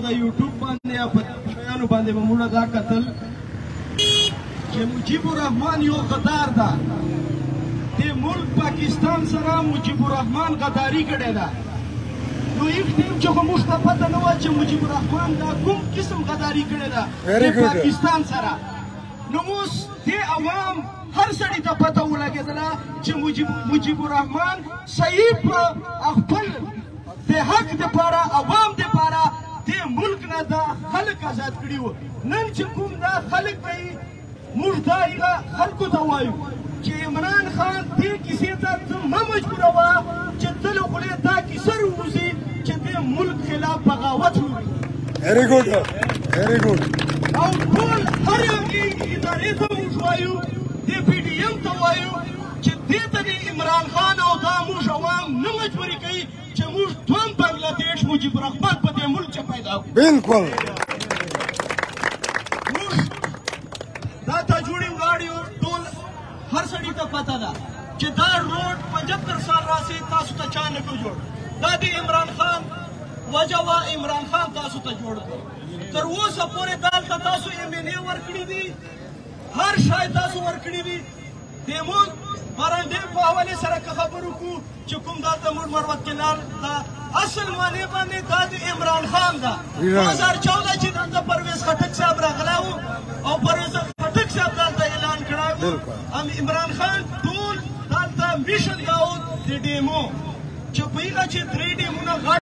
د یوټیوب باندې یا په شیانو باندې به موږ دا کتل چې مجیب الرحمن یو غدار ده. د ملک پاکستان سره مجیب الرحمن غداري کړې ده. نو هیڅ ټیم چې خو موږ ته پته نه وه چې مجیب الرحمن دا کوم قسم غداري کړې ده د پاکستان سره. نو اوس دې عوام هر سړي ته پته ولګېدله چې مجیب الرحمن صحیح په خپل د حق دپاره عوام دپاره دې ملک نه دا خلک آزاد کړي وو. نن چې کوم دا خلک دی موږ دا هغه خلکو ته وایو چې عمران خان دې کیسې ته ته مه مجبوروه چې ته له خولې دا کیسه راووځي چې دې ملک خلاف بغاوت وکړي. Very good, very good. او ټول هر یو ادارې ته موږ وایو دې پی ډي ایم ته وایو چې دې ته د عمران خان او دا موږ عوام نه مجبوري کوي چې موږ دویم بنګلادیش مجیب الرحمن په دې ملک کې پیدا کړو. بالکل. موږ دا تجوړې وغاړو ټول هر سړي ته پته ده چې دا روډ 75 سال راسي تاسو ته چا نه کړو جوړ. دا د عمران خان وجه وه عمران خان تاسو ته جوړ کړو. تر اوسه پورې دلته تاسو MLA ورکړي دي هر شی تاسو ورکړي دي. د موږ برنډې په حوالې سره که خبرې وکړو چې کوم دا د موږ مروت کنار دا اصل معنی باندې دا د عمران خان ده. 2014 چې دلته پرویز خټک صاحب راغلی و او پرویز خټک صاحب دلته اعلان کړی و عمران خان ټول دلته میشن دا و د ډیمو چې په هغه چې 3 ډیمونه